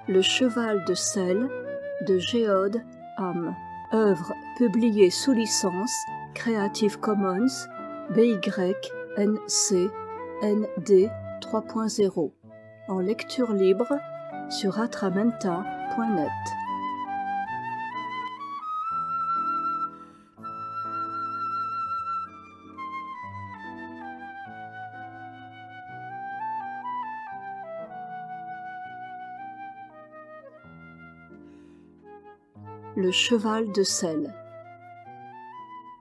Le cheval de selle de Géode Ham. Œuvre publiée sous licence Creative Commons BY-NC ND 3.0 en lecture libre sur atramenta.net. Le cheval de selle.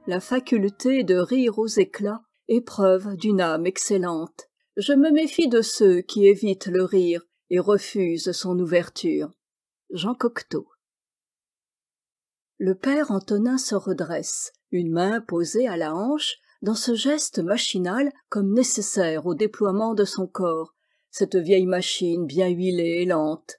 La faculté de rire aux éclats est preuve d'une âme excellente. Je me méfie de ceux qui évitent le rire et refusent son ouverture. Jean Cocteau. Le père Antonin se redresse, une main posée à la hanche, dans ce geste machinal comme nécessaire au déploiement de son corps, cette vieille machine bien huilée et lente.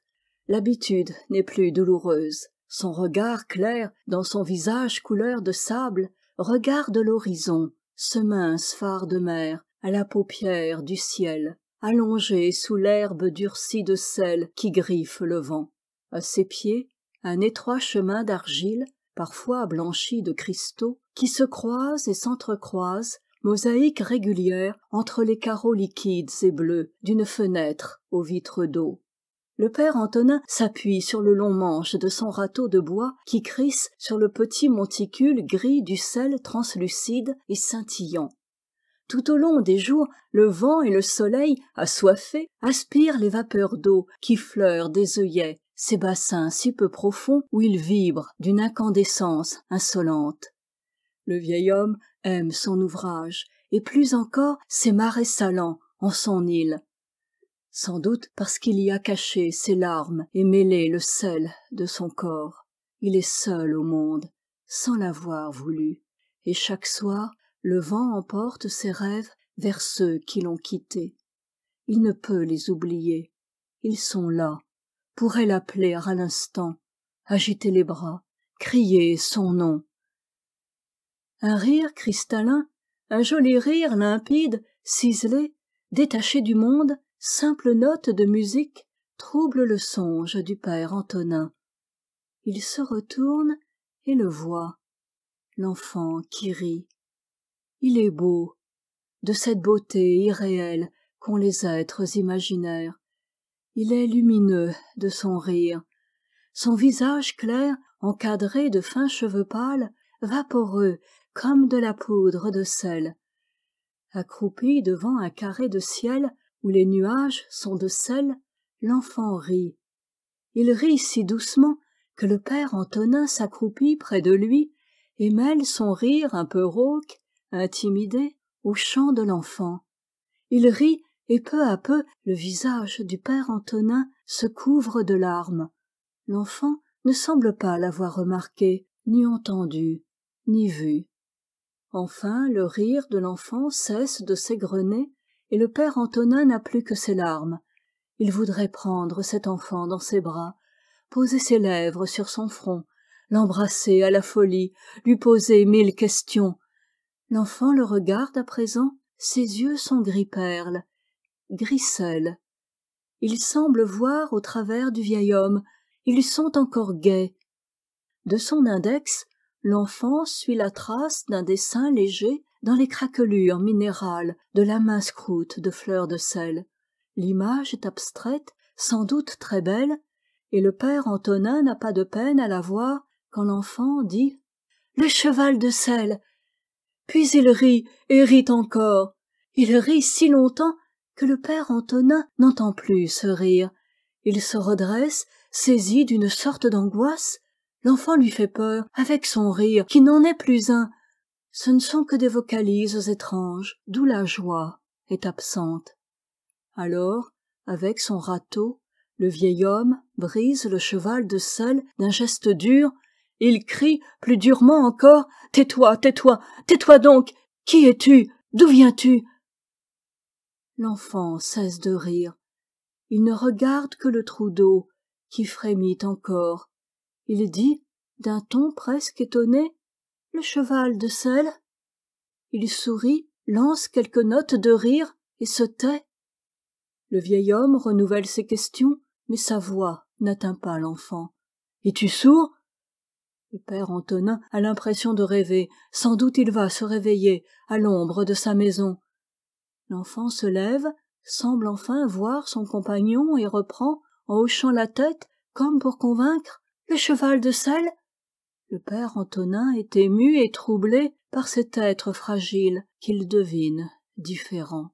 L'habitude n'est plus douloureuse. Son regard clair, dans son visage couleur de sable, regarde l'horizon, ce mince phare de mer, à la paupière du ciel, allongé sous l'herbe durcie de sel qui griffe le vent. À ses pieds, un étroit chemin d'argile, parfois blanchi de cristaux, qui se croise et s'entrecroise, mosaïque régulière entre les carreaux liquides et bleus d'une fenêtre aux vitres d'eau. Le père Antonin s'appuie sur le long manche de son râteau de bois qui crisse sur le petit monticule gris du sel translucide et scintillant. Tout au long des jours, le vent et le soleil, assoiffés, aspirent les vapeurs d'eau qui fleurent des œillets, ces bassins si peu profonds où ils vibrent d'une incandescence insolente. Le vieil homme aime son ouvrage, et plus encore ses marais salants en son île. Sans doute parce qu'il y a caché ses larmes et mêlé le sel de son corps. Il est seul au monde, sans l'avoir voulu, et chaque soir, le vent emporte ses rêves vers ceux qui l'ont quitté. Il ne peut les oublier. Ils sont là, pourrait l'appeler à l'instant, agiter les bras, crier son nom. Un rire cristallin, un joli rire limpide, ciselé, détaché du monde, simple note de musique, trouble le songe du père Antonin. Il se retourne et le voit, l'enfant qui rit. Il est beau, de cette beauté irréelle qu'ont les êtres imaginaires. Il est lumineux de son rire. Son visage clair, encadré de fins cheveux pâles, vaporeux comme de la poudre de sel. Accroupi devant un carré de ciel, où les nuages sont de sel, l'enfant rit. Il rit si doucement que le père Antonin s'accroupit près de lui et mêle son rire un peu rauque, intimidé, au chant de l'enfant. Il rit et peu à peu le visage du père Antonin se couvre de larmes. L'enfant ne semble pas l'avoir remarqué, ni entendu, ni vu. Enfin, le rire de l'enfant cesse de s'égrener et le père Antonin n'a plus que ses larmes. Il voudrait prendre cet enfant dans ses bras, poser ses lèvres sur son front, l'embrasser à la folie, lui poser 1000 questions. L'enfant le regarde à présent, ses yeux sont gris perle, gris sel. Il semble voir au travers du vieil homme, ils sont encore gais. De son index, l'enfant suit la trace d'un dessin léger dans les craquelures minérales de la mince croûte de fleurs de sel. L'image est abstraite, sans doute très belle, et le père Antonin n'a pas de peine à la voir quand l'enfant dit « Le cheval de sel !» Puis il rit et rit encore. Il rit si longtemps que le père Antonin n'entend plus ce rire. Il se redresse, saisi d'une sorte d'angoisse. L'enfant lui fait peur avec son rire qui n'en est plus un. Ce ne sont que des vocalises étranges, d'où la joie est absente. Alors, avec son râteau, le vieil homme brise le cheval de sel d'un geste dur. Il crie plus durement encore « Tais-toi, tais-toi, tais-toi donc! Qui es-tu? D'où viens-tu » L'enfant cesse de rire. Il ne regarde que le trou d'eau qui frémit encore. Il dit, d'un ton presque étonné, « Le cheval de sel ?» Il sourit, lance quelques notes de rire et se tait. Le vieil homme renouvelle ses questions, mais sa voix n'atteint pas l'enfant. « Es-tu sourd ?» Le père Antonin a l'impression de rêver. Sans doute il va se réveiller à l'ombre de sa maison. L'enfant se lève, semble enfin voir son compagnon et reprend, en hochant la tête, comme pour convaincre: « Le cheval de selle ?» Le père Antonin est ému et troublé par cet être fragile qu'il devine différent.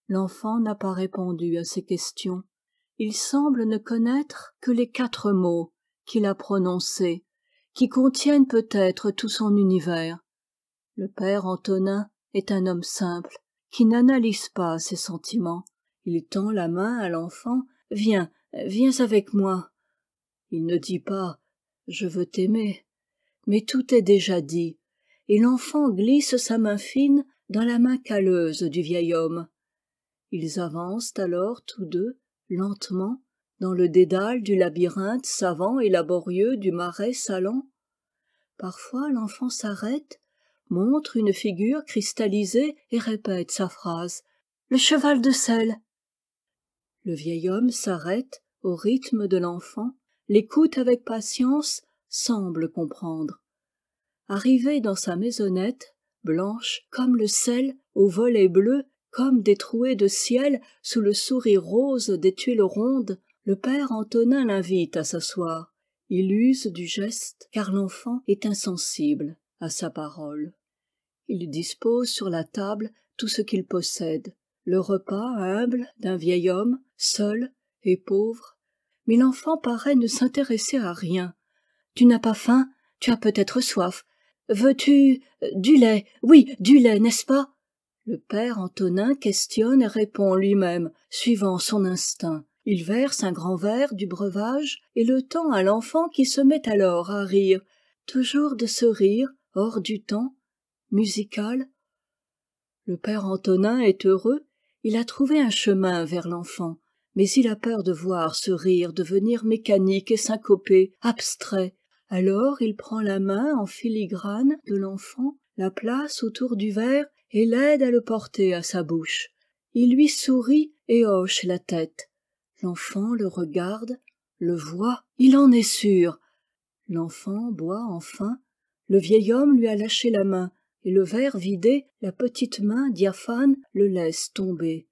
L'enfant n'a pas répondu à ses questions. Il semble ne connaître que les 4 mots qu'il a prononcés, qui contiennent peut-être tout son univers. Le père Antonin est un homme simple, qui n'analyse pas ses sentiments. Il tend la main à l'enfant. « Viens, viens avec moi. » Il ne dit pas « Je veux t'aimer », mais tout est déjà dit, et l'enfant glisse sa main fine dans la main calleuse du vieil homme. Ils avancent alors tous deux, lentement, dans le dédale du labyrinthe savant et laborieux du marais salant. Parfois l'enfant s'arrête, montre une figure cristallisée et répète sa phrase: « Le cheval de selle !» Le vieil homme s'arrête au rythme de l'enfant, l'écoute avec patience, semble comprendre. Arrivé dans sa maisonnette, blanche comme le sel, aux volets bleus, comme des trouées de ciel sous le sourire rose des tuiles rondes, le père Antonin l'invite à s'asseoir. Il use du geste, car l'enfant est insensible à sa parole. Il dispose sur la table tout ce qu'il possède, le repas humble d'un vieil homme, seul et pauvre, mais l'enfant paraît ne s'intéresser à rien. « Tu n'as pas faim? Tu as peut-être soif. Veux-tu du lait? Oui, du lait, n'est-ce pas ?» Le père Antonin questionne et répond lui-même, suivant son instinct. Il verse un grand verre du breuvage et le tend à l'enfant qui se met alors à rire, toujours de ce rire hors du temps, musical. Le père Antonin est heureux, il a trouvé un chemin vers l'enfant, mais il a peur de voir ce rire devenir mécanique et syncopé, abstrait. Alors il prend la main en filigrane de l'enfant, la place autour du verre et l'aide à le porter à sa bouche. Il lui sourit et hoche la tête. L'enfant le regarde, le voit, il en est sûr. L'enfant boit enfin, le vieil homme lui a lâché la main, et le verre vidé, la petite main diaphane le laisse tomber.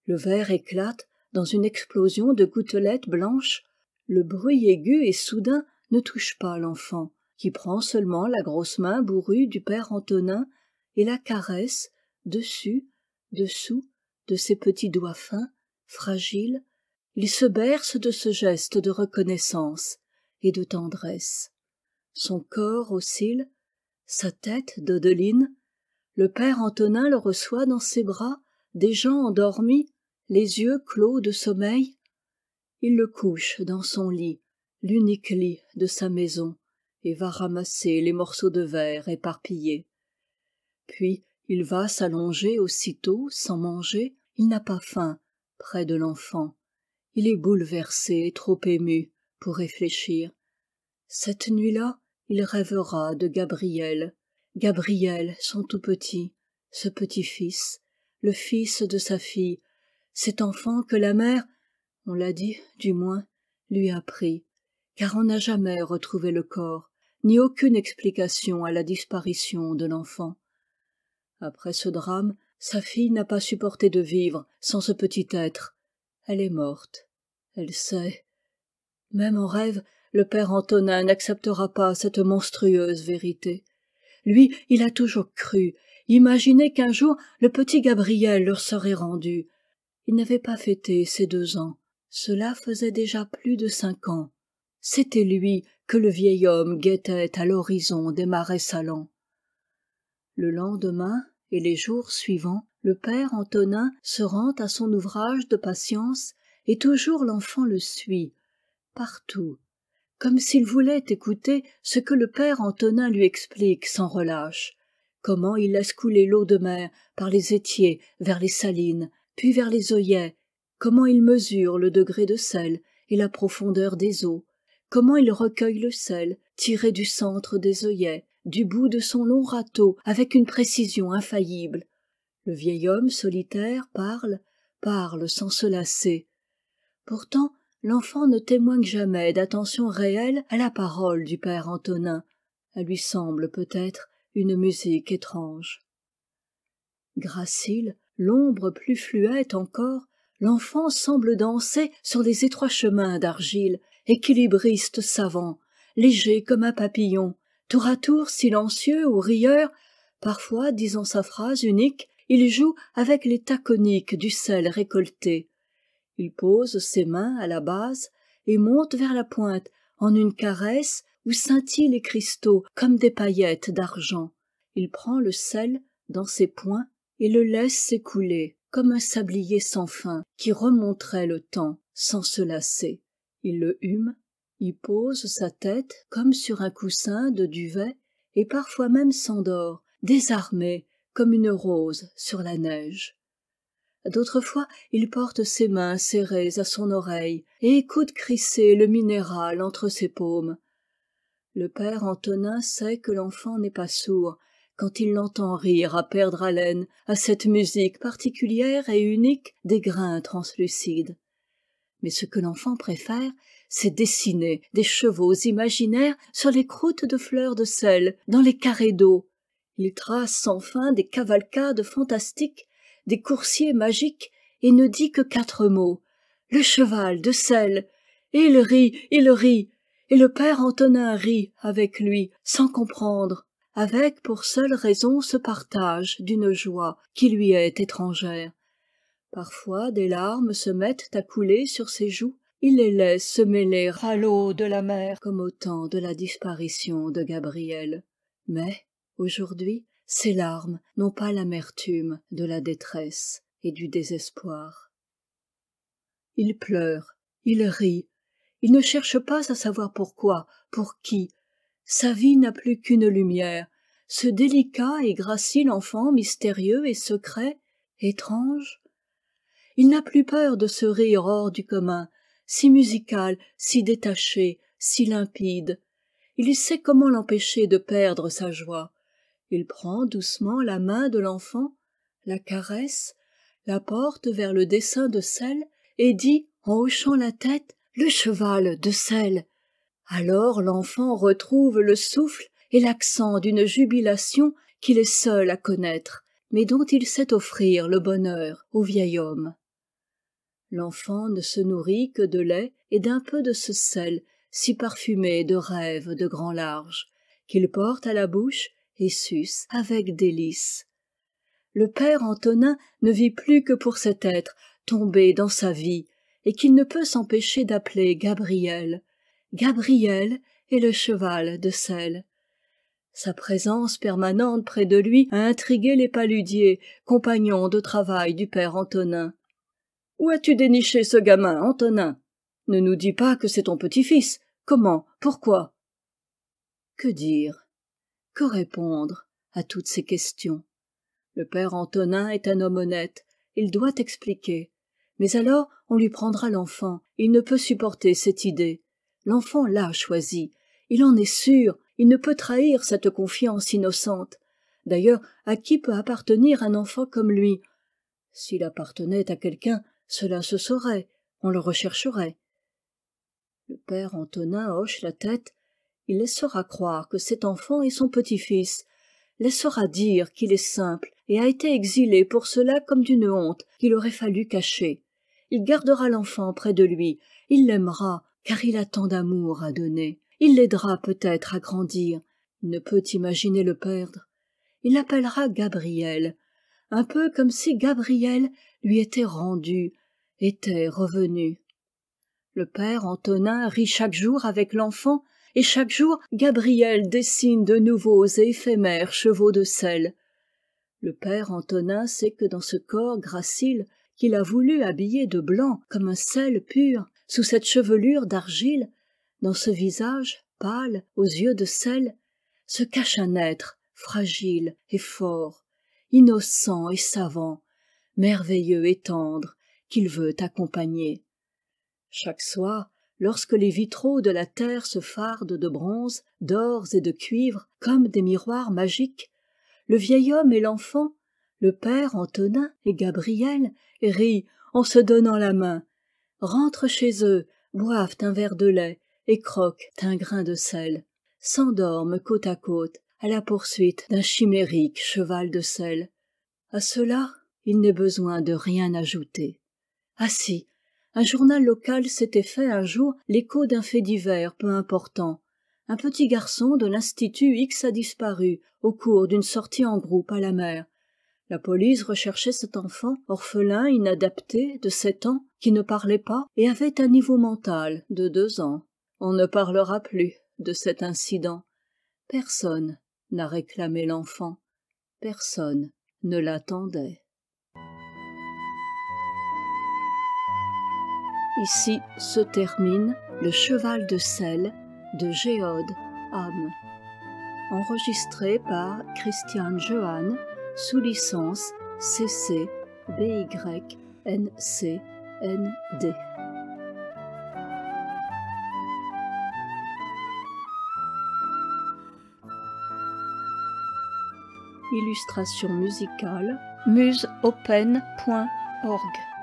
Le verre éclate dans une explosion de gouttelettes blanches. Le bruit aigu et soudain ne touche pas l'enfant, qui prend seulement la grosse main bourrue du père Antonin et la caresse dessus, dessous de ses petits doigts fins, fragiles. Il se berce de ce geste de reconnaissance et de tendresse. Son corps oscille, sa tête dodeline. Le père Antonin le reçoit dans ses bras, déjà endormi, les yeux clos de sommeil. Il le couche dans son lit, l'unique lit de sa maison, et va ramasser les morceaux de verre éparpillés. Puis il va s'allonger aussitôt, sans manger. Il n'a pas faim, près de l'enfant. Il est bouleversé et trop ému pour réfléchir. Cette nuit-là, il rêvera de Gabriel. Gabriel, son tout petit, ce petit-fils, le fils de sa fille, cet enfant que la mère, on l'a dit du moins, lui a pris, car on n'a jamais retrouvé le corps, ni aucune explication à la disparition de l'enfant. Après ce drame, sa fille n'a pas supporté de vivre sans ce petit être. Elle est morte. Elle sait. Même en rêve, le père Antonin n'acceptera pas cette monstrueuse vérité. Lui, il a toujours cru, imaginé qu'un jour le petit Gabriel leur serait rendu. Il n'avait pas fêté ses 2 ans. Cela faisait déjà plus de 5 ans. C'était lui que le vieil homme guettait à l'horizon des marais salants. Le lendemain et les jours suivants, le père Antonin se rend à son ouvrage de patience et toujours l'enfant le suit, partout, comme s'il voulait écouter ce que le père Antonin lui explique sans relâche, comment il laisse couler l'eau de mer par les étiers vers les salines, puis vers les œillets, comment il mesure le degré de sel et la profondeur des eaux, comment il recueille le sel tiré du centre des œillets, du bout de son long râteau avec une précision infaillible. Le vieil homme solitaire parle sans se lasser. Pourtant, l'enfant ne témoigne jamais d'attention réelle à la parole du père Antonin. Elle lui semble peut-être une musique étrange. Gracile, l'ombre plus fluette encore, l'enfant semble danser sur les étroits chemins d'argile, équilibriste savant, léger comme un papillon, tour à tour silencieux ou rieur, parfois disant sa phrase unique, il joue avec l'état conique du sel récolté. Il pose ses mains à la base et monte vers la pointe en une caresse où scintillent les cristaux comme des paillettes d'argent. Il prend le sel dans ses poings et le laisse s'écouler comme un sablier sans fin qui remonterait le temps sans se lasser. Il le hume, y pose sa tête comme sur un coussin de duvet et parfois même s'endort, désarmé comme une rose sur la neige. D'autres fois, il porte ses mains serrées à son oreille et écoute crisser le minéral entre ses paumes. Le père Antonin sait que l'enfant n'est pas sourd quand il l'entend rire à perdre haleine à cette musique particulière et unique des grains translucides. Mais ce que l'enfant préfère, c'est dessiner des chevaux imaginaires sur les croûtes de fleurs de sel, dans les carrés d'eau. Il trace sans fin des cavalcades fantastiques, des coursiers magiques, et ne dit que 4 mots. Le cheval de sel. Et il rit, et le père Antonin rit avec lui, sans comprendre, avec pour seule raison ce partage d'une joie qui lui est étrangère. Parfois des larmes se mettent à couler sur ses joues, il les laisse se mêler à l'eau de la mer comme au temps de la disparition de Gabriel. Mais, aujourd'hui, ces larmes n'ont pas l'amertume de la détresse et du désespoir. Il pleure, il rit, il ne cherche pas à savoir pourquoi, pour qui. Sa vie n'a plus qu'une lumière, ce délicat et gracile enfant mystérieux et secret, étrange. Il n'a plus peur de ce rire hors du commun, si musical, si détaché, si limpide. Il sait comment l'empêcher de perdre sa joie. Il prend doucement la main de l'enfant, la caresse, la porte vers le dessin de sel et dit en hochant la tête « Le cheval de sel ». Alors l'enfant retrouve le souffle et l'accent d'une jubilation qu'il est seul à connaître, mais dont il sait offrir le bonheur au vieil homme. L'enfant ne se nourrit que de lait et d'un peu de ce sel si parfumé de rêves de grand large, qu'il porte à la bouche et suce avec délice. Le père Antonin ne vit plus que pour cet être tombé dans sa vie et qu'il ne peut s'empêcher d'appeler Gabriel. Gabriel est le cheval de sel. Sa présence permanente près de lui a intrigué les paludiers, compagnons de travail du père Antonin. « Où as-tu déniché ce gamin, Antonin ? Ne nous dis pas que c'est ton petit-fils. Comment ? Pourquoi ?» Que dire ? Que répondre à toutes ces questions ? Le père Antonin est un homme honnête, il doit expliquer. Mais alors on lui prendra l'enfant, il ne peut supporter cette idée. L'enfant l'a choisi, il en est sûr, il ne peut trahir cette confiance innocente. D'ailleurs, à qui peut appartenir un enfant comme lui ? S'il appartenait à quelqu'un, cela se saurait, on le rechercherait. Le père Antonin hoche la tête, il laissera croire que cet enfant est son petit-fils, laissera dire qu'il est simple et a été exilé pour cela comme d'une honte qu'il aurait fallu cacher. Il gardera l'enfant près de lui, il l'aimera car il a tant d'amour à donner. Il l'aidera peut-être à grandir, il ne peut imaginer le perdre. Il l'appellera Gabriel, un peu comme si Gabriel lui était rendu, était revenu. Le père Antonin rit chaque jour avec l'enfant, et chaque jour Gabriel dessine de nouveaux et éphémères chevaux de sel. Le père Antonin sait que dans ce corps gracile qu'il a voulu habiller de blanc comme un sel pur, sous cette chevelure d'argile, dans ce visage pâle aux yeux de sel, se cache un être fragile et fort, innocent et savant, merveilleux et tendre, qu'il veut accompagner. Chaque soir, lorsque les vitraux de la terre se fardent de bronze, d'or et de cuivre, comme des miroirs magiques, le vieil homme et l'enfant, le père Antonin et Gabriel, rient en se donnant la main, rentrent chez eux, boivent un verre de lait et croquent un grain de sel, s'endorment côte à côte à la poursuite d'un chimérique cheval de sel. À cela, il n'est besoin de rien ajouter. Ah si, un journal local s'était fait un jour l'écho d'un fait divers peu important. Un petit garçon de l'Institut X a disparu au cours d'une sortie en groupe à la mer. La police recherchait cet enfant, orphelin inadapté de 7 ans, qui ne parlait pas et avait un niveau mental de 2 ans. On ne parlera plus de cet incident. Personne n'a réclamé l'enfant. Personne ne l'attendait. Ici se termine Le cheval de sel de Géode Ham. Enregistré par Christian Johan sous licence CC BY NC ND. Illustration musicale museopen.org